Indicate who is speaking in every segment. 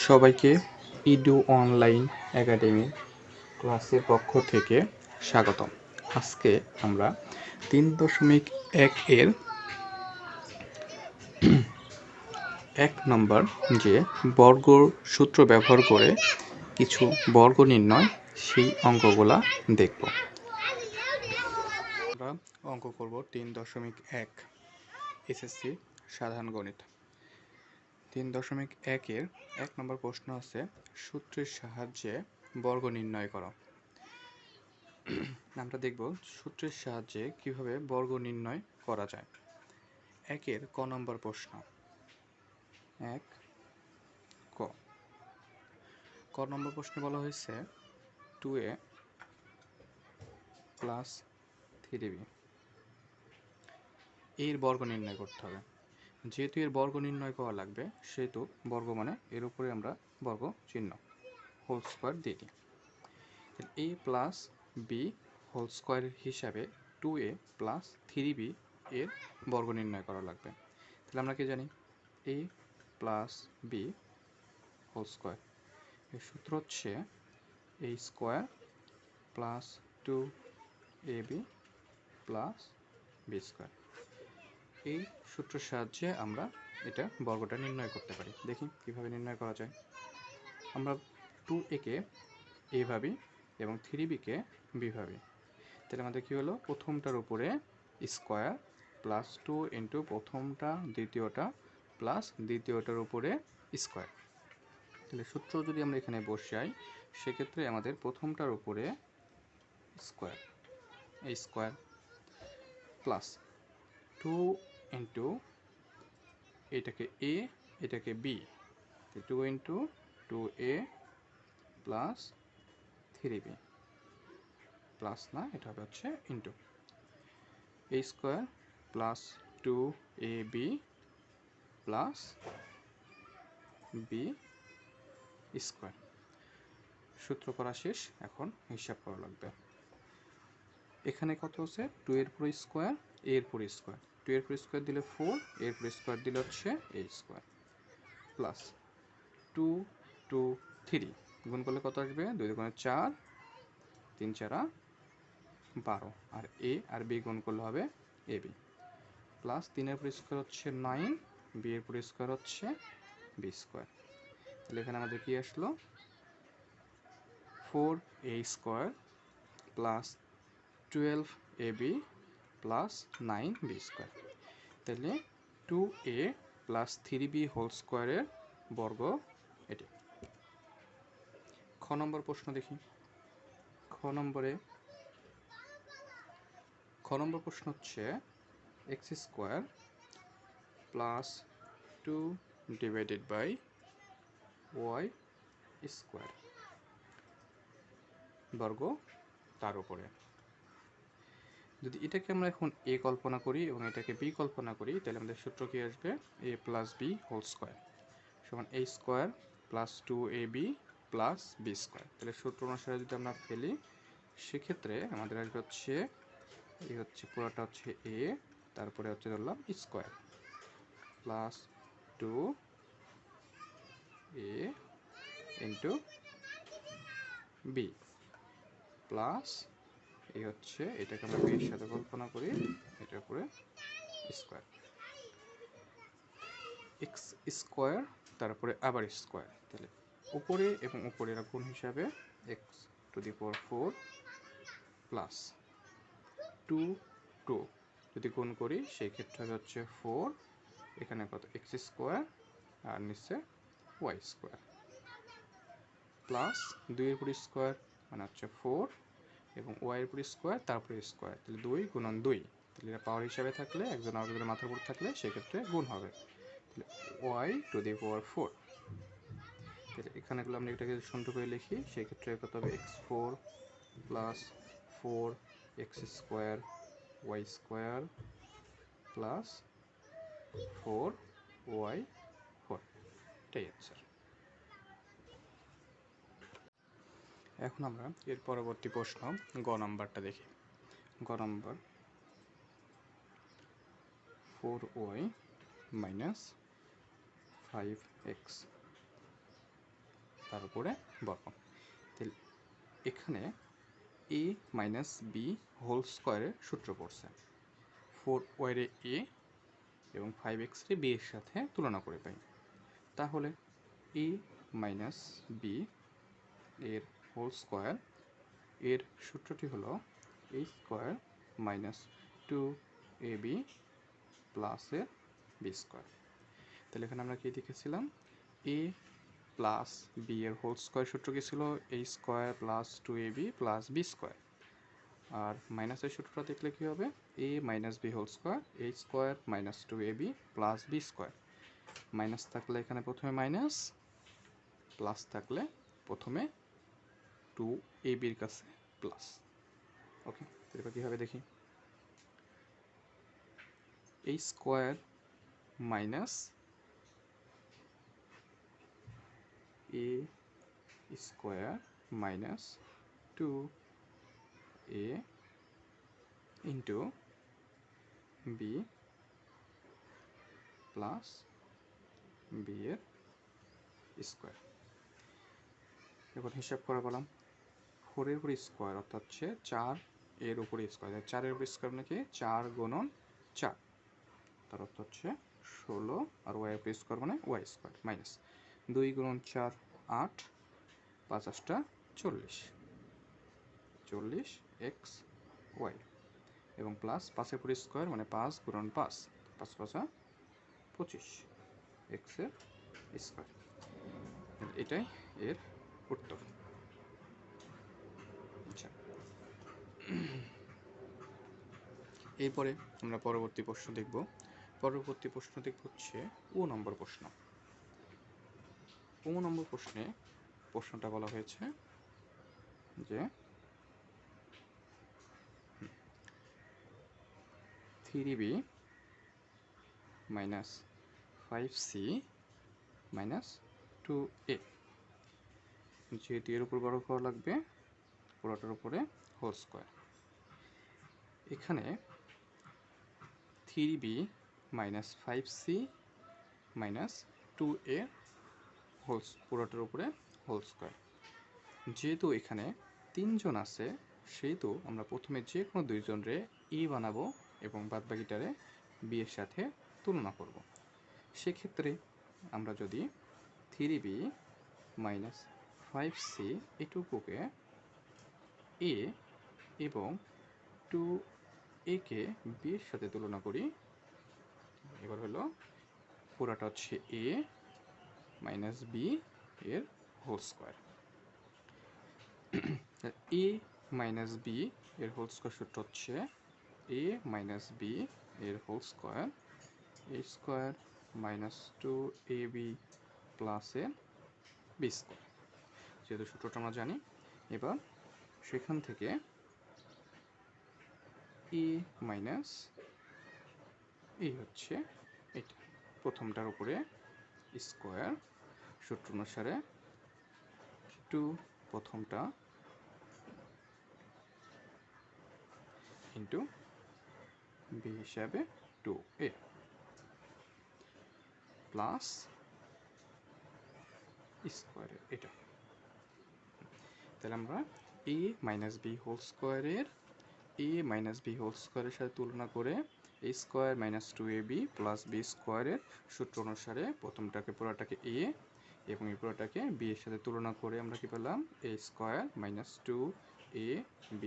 Speaker 1: সবাইকে edu online academy ক্লাসের পক্ষ থেকে স্বাগতম। আজকে আমরা 3.1 এর 1 নম্বর যে বর্গ সূত্র ব্যবহার করে কিছু বর্গ নির্ণয় সেই অঙ্কগুলা দেখব। আমরা অঙ্ক করব 3.1 এসএসসি সাধারণ গণিত। 3.1 এর 1 নম্বর প্রশ্ন আছে সূত্রের সাহায্যে বর্গ নির্ণয় করো। আমরা দেখব সূত্রের সাহায্যে কিভাবে বর্গ নির্ণয় করা যায়। 1 এর ক নম্বর প্রশ্ন। 1 ক নম্বর প্রশ্নে বলা হয়েছে 2a প্লাস 3b এর বর্গ নির্ণয় করতে হবে। যেহেতু এর বর্গ নির্ণয় করা লাগবে সেহেতু বর্গ মানে এর উপরে আমরা বর্গ চিহ্ন হোল স্কোয়ার দিয়ে দিই। a plus B whole square হিসাবে 2a প্লাস 3b এর বর্গ নির্ণয় করা লাগবে। তাহলে আমরা কি জানি a plus B whole square এর সূত্র হচ্ছে a square plus 2ab plus B square. এই সূত্রের সাহায্যে আমরা এটা বর্গটা নির্ণয় করতে পারি। দেখি কিভাবে নির্ণয় করা যায়। আমরা 2a কে a ভাবি এবং 3b কে b ভাবি। তাহলে আমাদের কি হলো, প্রথমটার উপরে স্কোয়ার প্লাস 2 ইন্টু প্রথমটা দ্বিতীয়টা প্লাস দ্বিতীয়টার উপরে স্কোয়ার। তাহলে সূত্র যদি আমরা এখানে বসাই সেক্ষেত্রে আমাদের প্রথমটার উপরে স্কোয়ার এই স্কোয়ার প্লাস 2 ইন্টু এটাকে a এটাকে b, 2 into 2a plus 3b plus না এটা হবে হচ্ছে into a square plus 2ab plus b square. সূত্র করা শেষ, এখন হিসাব করা লাগবে। এখানে কত হচ্ছে 2 এর পুরো স্কোয়ার a এর পুরো স্কোয়ার, 2 এর পুরো স্কোয়ার দিলে 4, a এর পুরো স্কোয়ার দিলে হচ্ছে a স্কোয়ার প্লাস 2 2 3 গুণ করলে কত আসবে, 2 দুগুণে 4, 3 4 12 আর a আর b গুণ করলে হবে ab প্লাস 3 এর পুরো স্কোয়ার হচ্ছে 9, b এর পুরো স্কোয়ার হচ্ছে b স্কোয়ার। তাহলে এখানে আমাদের কি আসলো 4a square plus 12ab plus 9b square. তাহলে 2a প্লাস 3b হোল স্কোয়ারের বর্গ এটি। খ নম্বর প্রশ্ন দেখি। খ নম্বর প্রশ্ন হচ্ছে X square plus 2 divided by Y square বর্গ তার উপরে। যদি এটাকে আমরা এখন a কল্পনা করি এবং এটাকে b কল্পনা করি তাহলে আমাদের সূত্র কি আসবে, a plus b whole square সমান a square plus 2ab plus b square. তাহলে সূত্র অনুসারে যদি আমরা ফেলি সেক্ষেত্রে আমাদের আসবে হচ্ছে এই হচ্ছে পুরোটা হচ্ছে a, তারপরে হচ্ছে ধরলাম square plus 2a into b plus এই হচ্ছে এটাকে আমরা b এর সাথে কল্পনা করি এটার উপরে স্কোয়ার এক্স স্কোয়ার তারপরে আবার স্কোয়ার। তাহলে উপরে এবং উপরে গুণ হিসাবে x to the power 4 plus 2 2 যদি গুণ করি সেই ক্ষেত্রে হচ্ছে 4, এখানে কত এক্স স্কোয়ার আর নিচে ওয়াই স্কোয়ার প্লাস 2 এর উপর স্কোয়ার মানে হচ্ছে 4 এবং ওয়াই এর উপর স্কোয়ার তারপরে স্কোয়ার। তাহলে 2 গুণন 2, তাহলে এটা পাওয়ার হিসাবে থাকলে একজন আরেকজনের মাথার উপর থাকলে সেক্ষেত্রে গুণ হবে। তাহলে ওয়াই টু দি পাওয়ার 4। তাহলে এখানে আমরা এটাকে সুন্দর করে লিখি সেই ক্ষেত্রে কত হবে x4 plus 4 X square Y square plus 4 Y 4, এটাই অ্যান্সার। এখন আমরা এর পরবর্তী প্রশ্ন গ নাম্বারটা দেখি। গ নাম্বার 4y মাইনাস 5x তার উপরে বর্গ। তাহলে এখানে এ মাইনাস বি হোল স্কোয়ারের সূত্র পড়ছে 4y এ এবং 5x বি এর সাথে তুলনা করে পাই। তাহলে এ মাইনাস বি এর হোল স্কোয়ার এর সূত্রটি হলো a square minus 2ab plus এর বি স্কোয়ার। তাহলে এখানে আমরা কি লিখেছিলাম, এ প্লাস বি এর হোল স্কোয়ার সূত্র কি ছিল, a square plus 2ab plus B square. আর মাইনাসের সূত্রটা দেখলে কি হবে, a minus b whole square a square minus 2ab plus B square. Minus থাকলে এখানে প্রথমে মাইনাস, প্লাস থাকলে প্রথমে 2ab কাছে প্লাস। ওকে, এবার কীভাবে দেখি, a square minus a square minus 2a into b plus b এর স্কোয়ার। এখন হিসাব করে বললাম 4 এর উপর স্কোয়ার অর্থাৎ হচ্ছে 4 এর উপরে স্কোয়ার, 4 এর উপর স্কোয়ার নাকি 4 গুণন 4, তার অর্থ হচ্ছে 16, আর ওয়াই উপর স্কোয়ার মানে ওয়াই স্কোয়ার মাইনাস 2 গুণন 4 8, 5 8 40, 40 এক্স ওয়াই এবং প্লাস 5 এর উপর স্কোয়ার মানে 5 গুণন 5, 5 5 25 এক্স এর স্কোয়ার। এটাই এর উত্তর। আচ্ছা, এরপরে আমরা পরবর্তী প্রশ্ন দেখব। পরবর্তী প্রশ্ন দেখব হচ্ছে ও নম্বর প্রশ্ন। ও নম্বর প্রশ্নে প্রশ্নটা বলা হয়েছে যে 3b minus 5c minus 2a, যেহেতু এর উপর বড় করা লাগবে পুরোটার উপরে হোল স্কোয়ার। এখানে 3b minus 5c minus 2a holes পুরোটার উপরে হোল স্কোয়ার। যেহেতু এখানে 3 জন আছে সেহেতু আমরা প্রথমে যে কোনো 2 জনরে এ বানাবো এবং বাদবাকিটারে বি এর সাথে তুলনা করব। সেক্ষেত্রে আমরা যদি 3b মাইনাস 5c এটুকুকে এ এবং 2a কে বি এর সাথে তুলনা করি, এবার হলো পুরাটা হচ্ছে এ মাইনাস বি এর হোল স্কোয়ার। এ মাইনাস বি এর হোল স্কোয়ার সূত্র হচ্ছে এ মাইনাস বি এর whole square a square minus 2ab plus এর বি স্কোয়ার, যেহেতু সূত্রটা আমরা জানি। এবার সেখান থেকে এ মাইনাস এই হচ্ছে এটা প্রথমটার উপরে স্কোয়ার সূত্র অনুসারে 2 প্রথমটা ইন্টু বি হিসাবে 2a প্লাস স্কোয়ারের এটা। তাহলে আমরা এ মাইনাস বি হোল স্কোয়ারের এ মাইনাস বি হোল স্কোয়ারের সাথে তুলনা করে a square minus 2ab plus b স্কোয়ারের সূত্র অনুসারে প্রথমটাকে পুরোটাকে এ এবং এই পুরোটাকে বি এর সাথে তুলনা করে আমরা কি পেলাম, a square minus 2ab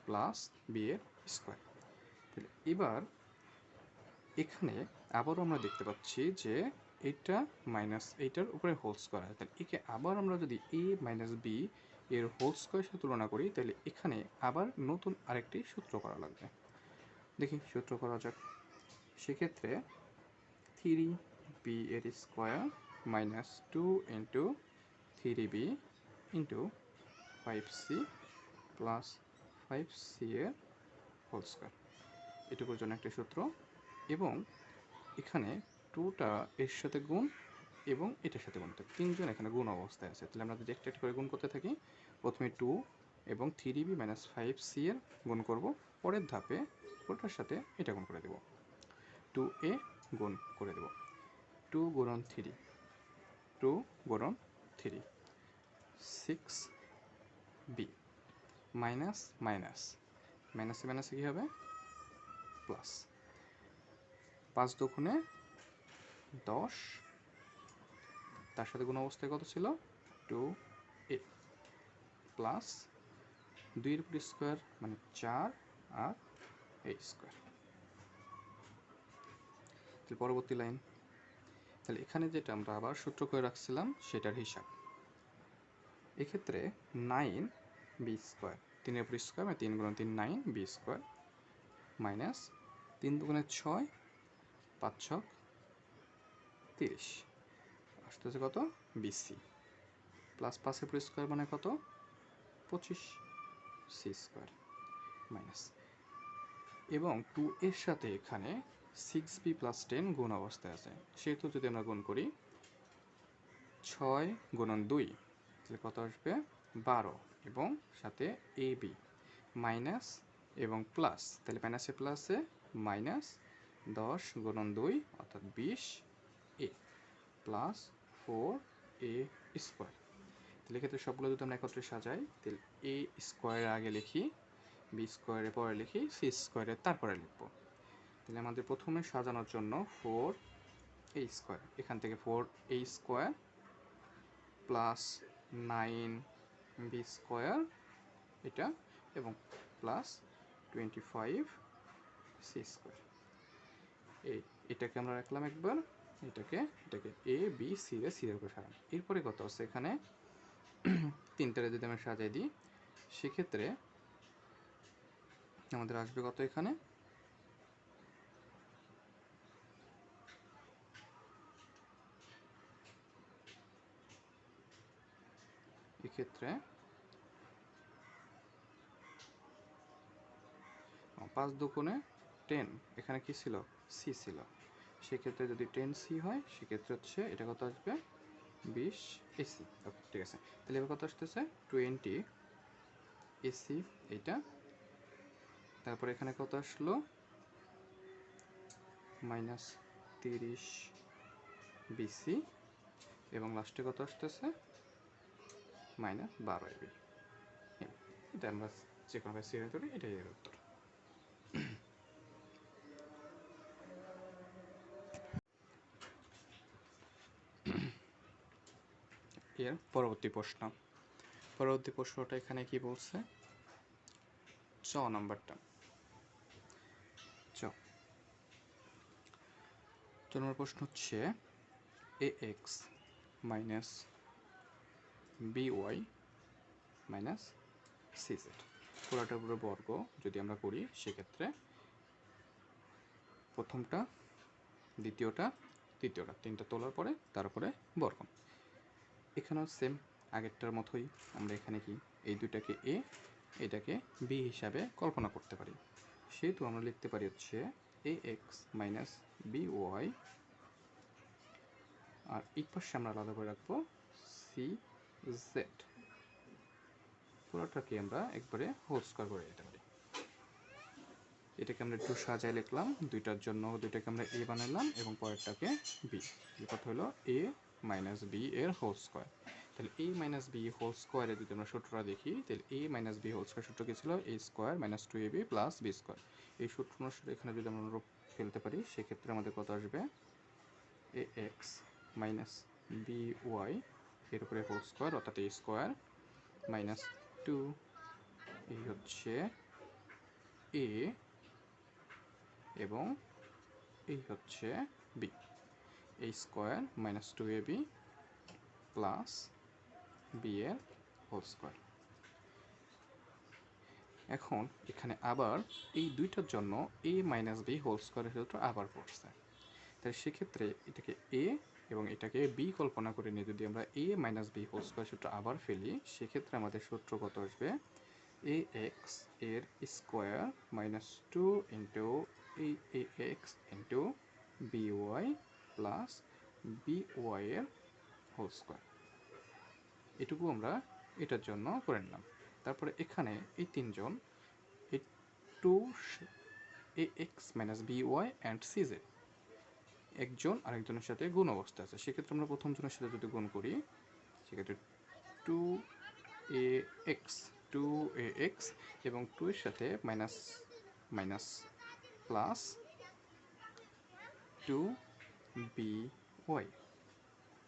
Speaker 1: plus b এর স্কোয়ার। তাহলে এবার এখানে আবারও আমরা দেখতে পাচ্ছি যে এটা মাইনাস এইটার উপরে হোল স্কোয়ার আছে, তাহলে একে আবার আমরা যদি এ মাইনাস বি এর হোল স্কোয়ারের সাথে তুলনা করি তাহলে এখানে আবার নতুন আরেকটি সূত্র করা লাগবে। দেখি সূত্র করা যাক। সেক্ষেত্রে 3b এর square minus 2 into 3b into 5c plus 5c এর হোল স্কোয়ার, এটুকুর জন্য একটা সূত্র। এবং এখানে 2টা এর সাথে গুণ এবং এটার সাথে গুণ, 3জন এখানে গুণ অবস্থায় আছে। তাহলে আমরা যদি একটা একটা করে গুণ করতে থাকি, প্রথমে 2 এবং 3b মাইনাস 5c এর গুণ করব, পরের ধাপে ওটার সাথে এটা গুণ করে দেব, 2a গুণ করে দেব, 2 গুণন 3 2 গুণন 3 6b মাইনাস মাইনাস মাইনাসে মাইনাসে কী হবে প্লাস 5 দুগুণে 10 তার সাথে গুণ অবস্থায় কত ছিল 2a প্লাস 2 এর উপর স্কোয়ার মানে 4 আর a স্কোয়ার। তাহলে পরবর্তী লাইন, তাহলে এখানে যেটা আমরা আবার সূত্র করে রাখছিলাম সেটার হিসাব। এক্ষেত্রে 9b স্কোয়ার 3 এর উপর স্কোয়ার মানে 3 গুণ 3 9b স্কোয়ার মাইনাস 3 দুগুণে 6 5 6 30 আসতেছে কত বিসি প্লাস 5 এর উপর স্কোয়ার মানে কত 25 সি স্কোয়ার মাইনাস এবং 2 এর সাথে এখানে 6b প্লাস 10 গুণ অবস্থায় আছে, সেহেতু যদি আমরা গুণ করি 6 গুণন 2 তাহলে কত আসবে 12 এবং সাথে ab মাইনাস এবং প্লাস, তাহলে মাইনাসে প্লাসে মাইনাস 10 গুণন 2 অর্থাৎ 20a প্লাস 4a স্কোয়ার। তাহলে এক্ষেত্রে সবগুলো যদি আমরা একত্রে সাজাই তাহলে a স্কোয়ারের আগে লিখি, b স্কোয়ারের পরে লিখি, c স্কোয়ারের তারপরে লিখব। তাহলে আমাদের প্রথমে সাজানোর জন্য 4a স্কোয়ার, এখান থেকে 4a square plus 9b square এটা এবং প্লাস 25c স্কোয়ার। এটাকে আমরা রাখলাম একবার, এটাকে a b c এর উপর সাজান। এরপরে কত আছে এখানে তিনটারে যদি আমরা সাজাই দিই সেক্ষেত্রে আমাদের আসবে কত এখানে এক্ষেত্রে 5 দুগুণে 10 এখানে কি ছিল সি ছিল, সেক্ষেত্রে যদি 10c হয় সেক্ষেত্রে হচ্ছে এটা কত আসবে 20 এসি। ওকে ঠিক আছে, তাহলে এবার কত আসতেছে 20 এসি এইটা, তারপর এখানে কত আসলো মাইনাস 30 বিসি এবং লাস্টে কত আসতেছে মাইনাস 12 এবি। এটা আমরা যে কোনো সিরিয়াল করি এটাই এর উত্তর। এর পরবর্তী প্রশ্নটা এখানে কি বলছে চ নাম্বারটা নম্বর প্রশ্ন হচ্ছে ax minus by minus cz পুরোটার পুরো বর্গ যদি আমরা করি সেক্ষেত্রে প্রথমটা দ্বিতীয়টা তৃতীয়টা তিনটা তোলার পরে তারপরে বর্গ। এখানেও সেম আগেরটার মতোই আমরা এখানে কি এই দুইটাকে a এটাকে b হিসাবে কল্পনা করতে পারি, সেহেতু আমরা লিখতে পারি হচ্ছে ax মাইনাস by আর এই পাশে আমরা আলাদা করে রাখবো cz, পুরোটাকে আমরা একবারে হোল স্কয়ার করে দিতে পারি। এটাকে আমরা একটু সাজায় লিখলাম, দুইটার জন্য দুইটাকে আমরা a বানালাম এবং পরেরটাকে b, কত হলো a মাইনাস b এর হোল স্কয়ার। তাহলে a মাইনাস b হোল স্কয়ারে যদি আমরা সূত্রটা দেখি তাহলে a minus b whole square সূত্র কি ছিল a square minus 2ab plus b square. এই সূত্র অনুসারে এখানে যদি আমরা রূপ ফেলতে পারি সেক্ষেত্রে আমাদের কত আসবে ax মাইনাস by এর উপরে হোল স্কয়ার অর্থাৎ a স্কয়ার মাইনাস 2 এই হচ্ছে a এবং এই হচ্ছে b, a square minus 2ab plus b এর হোল স্কয়ার। এখন এখানে আবার এই দুইটার জন্য a মাইনাস b হোল স্কয়ারের সূত্র আবার পড়ছে, তাহলে সেক্ষেত্রে এটাকে a এবং এটাকে b কল্পনা করে নিয়ে যদি আমরা a minus b whole square সূত্র আবার ফেলি সেক্ষেত্রে আমাদের সূত্র কত আসবে ax এর square minus 2 into ax into by plus by এর হোল স্কয়ার। এটুকু আমরা এটার জন্য করে নিলাম। তারপরে এখানে এই তিনজন এই 2ax minus by and cz একজন আরেকজনের সাথে গুণ অবস্থা আছে, সেক্ষেত্রে আমরা প্রথম জনের সাথে যদি গুণ করি সেক্ষেত্রে 2ax এবং 2 এর সাথে মাইনাস মাইনাস প্লাস 2by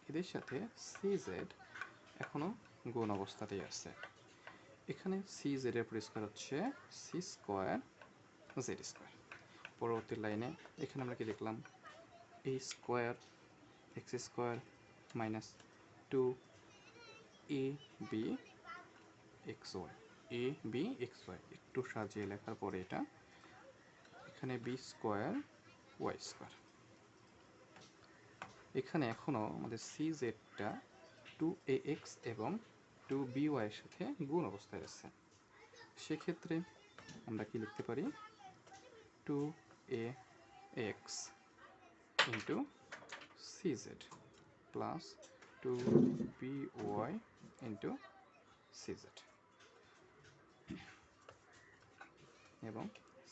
Speaker 1: এদের সাথে cz এখনো গুণ অবস্থাতেই আছে। এখানে cz এর পরিষ্কার হচ্ছে c স্কয়ার z স্কয়ার। পরবর্তী লাইনে এখানে আমরা কি দেখলাম, a square x square minus 2ab xy ab xy একটু সাজিয়ে লেখার পরে এটা এখানে b স্কয়ার y স্কয়ার। এখানে এখনো আমাদের cz টা 2ax এবং 2by এর সাথে গুণ অবস্থায় আছে। সেক্ষেত্রে আমরা কি লিখতে পারি, 2ax into cz plus 2by into cz এবং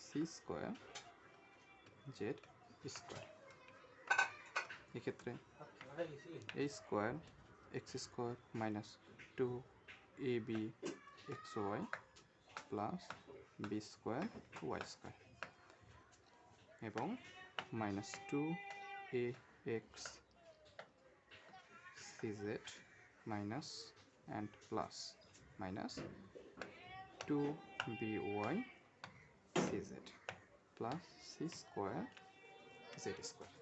Speaker 1: c স্কয়ার z স্কয়ার। এক্ষেত্রে a square x square minus 2ab xy plus b square y square এবং minus 2ax cz minus and plus minus 2by cz plus c square z square.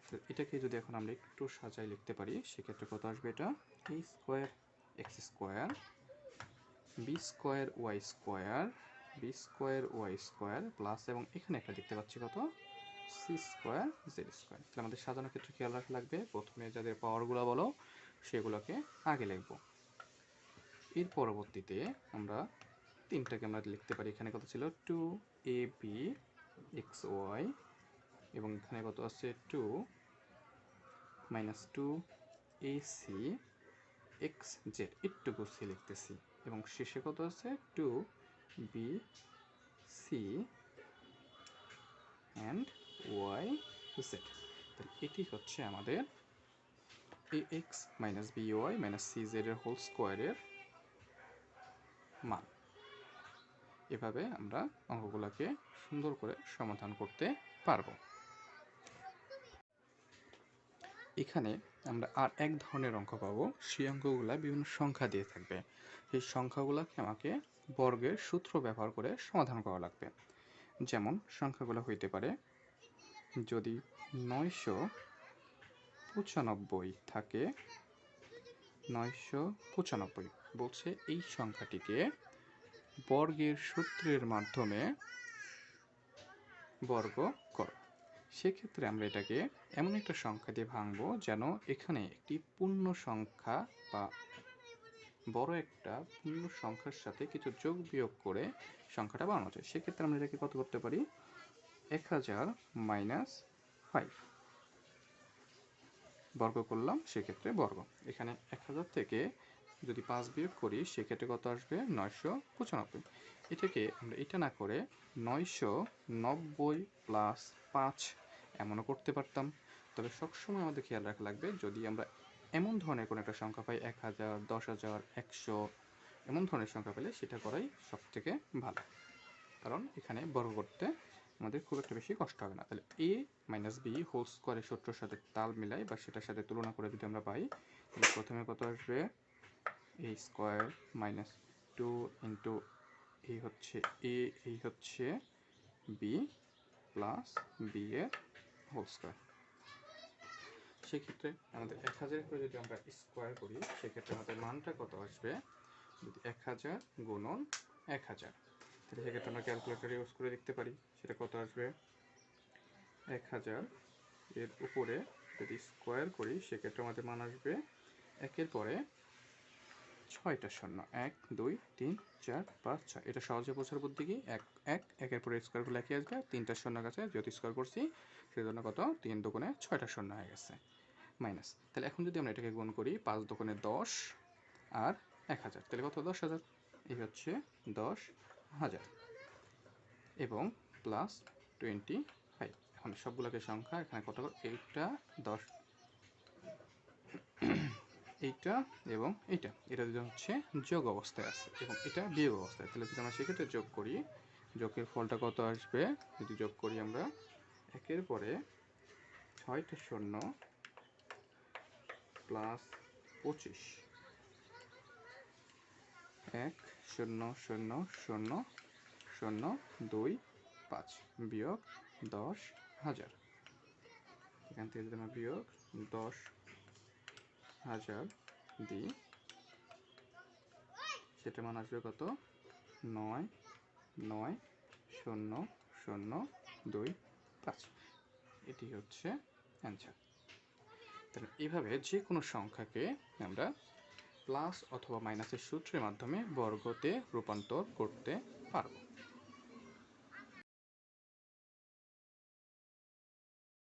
Speaker 1: তো এটাকে যদি এখন আমরা একটু সাজাই লিখতে পারি, সেক্ষেত্রে কত আসবে, এটা a square x square b square y square b square y square plus, এবং এখানে একটা দেখতে পাচ্ছি কত, c স্কয়ার z স্কয়ার। তাহলে আমাদের সাজানোর ক্ষেত্রে খেয়াল রাখা লাগবে, প্রথমে যাদের পাওয়ারগুলো বলো সেগুলোকে আগে লিখব। এর পরবর্তীতে আমরা তিনটাকে আমরা লিখতে পারি। এখানে কত ছিল, 2ab xy এবং এখানে কত আছে 2 মাইনাস 2ac xz, একটু গুছিয়ে লিখতেছি, এবং শেষে কত আছে 2bc and yz। তাহলে এটি হচ্ছে আমাদের ax minus by minus cz এর হোল স্কোয়ারের মান। এভাবে আমরা অঙ্কগুলোকে সুন্দর করে সমাধান করতে পারবো। এখানে আমরা আর এক ধরনের অঙ্ক পাবো, সেই অঙ্কগুলো বিভিন্ন সংখ্যা দিয়ে থাকবে। এই সংখ্যাগুলোকে আমাকে বর্গের সূত্র ব্যবহার করে সমাধান করা লাগবে। যেমন সংখ্যাগুলো হইতে পারে, যদি 995 থাকে, 995 বলছে এই সংখ্যাটিকে বর্গের সূত্রের মাধ্যমে বর্গ করো। সেক্ষেত্রে আমরা এটাকে এমন একটা সংখ্যা দিয়ে ভাঙবো যেন এখানে একটি পূর্ণ সংখ্যা বা বড় একটা পূর্ণ সংখ্যার সাথে কিছু যোগ বিয়োগ করে সংখ্যাটা বানানো যায়। সেক্ষেত্রে আমরা এটাকে কত করতে পারি, 1000 মাইনাস 5 বর্গ করলাম, সেক্ষেত্রে বর্গ। এখানে 1000 থেকে যদি 5 বিয়োগ করি সেক্ষেত্রে কত আসবে, 995। এটাকে আমরা এটা না করে 990 প্লাস 5 এমনও করতে পারতাম। তবে সবসময় আমাদের খেয়াল রাখা লাগবে, যদি আমরা এমন ধরনের কোনো একটা সংখ্যা পাই, 1000, 10,000, 100 এমন ধরনের সংখ্যা পেলে সেটা করাই সব থেকে ভালো, কারণ এখানে বর্গ করতে আমাদের খুব একটা বেশি কষ্ট হবে না। তাহলে a মাইনাস বি হোল স্কোয়ারের সূত্রের সাথে তাল মিলাই বা সেটার সাথে তুলনা করে যদি আমরা পাই, তাহলে প্রথমে কত আসবে, a স্কোয়ার মাইনাস 2 ইন্টু এই হচ্ছে a, এই হচ্ছে b প্লাস b এর হোল স্কোয়ার। সেক্ষেত্রে আমাদের 1000 করে যদি আমরা স্কোয়ার করি সেক্ষেত্রে আমাদের মানটা কত আসবে, যদি 1000 গুণন 1000, তাহলে সেক্ষেত্রে আমরা ক্যালকুলেটর ইউজ করে দেখতে পারি সেটা কত আসবে। 1000 এর উপরে যদি স্কোয়ার করি সেক্ষেত্রে আমাদের মান আসবে একের পরে 6টা শূন্য, 1 2 3 4 5 6। এটা সহজে বোঝার বুদ্ধি কি, একের পরে স্কোয়ারগুলো একই আসবে, 3টা শূন্য কাছে যেহেতু স্কোয়ার করছি সেজন্য কত, 3 দুগুণে 6টা শূন্য হয়ে গেছে মাইনাস। তাহলে এখন যদি আমরা এটাকে গুণ করি, 5 দুগুণে 10 আর 1000, তাহলে কত, 10,000। এই হচ্ছে 10,000 এবং প্লাস 25। এখন সবগুলোকে সংখ্যা এখানে কত, এইটা 10 এইটা এবং এটা যদি হচ্ছে যোগ অবস্থায় আছে এবং এটা বিয়োগ অবস্থায়, তাহলে যদি আমরা সেক্ষেত্রে যোগ করি, যোগের ফলটা কত আসবে? যদি যোগ করি আমরা একের পরে 6টা শূন্য প্লাস 25, 1 0 0 0 0 2 5 বিয়োগ 10,000। এখান থেকে যদি আমরা বিয়োগ 10,000 দিই, সেটা মান আসবে কত? 9 9 0 0 2 5। এটি হচ্ছে অ্যান্সার। তাহলে এইভাবে যে কোনো সংখ্যাকে আমরা প্লাস অথবা মাইনাসের সূত্রের মাধ্যমে বর্গতে রূপান্তর করতে পারবো।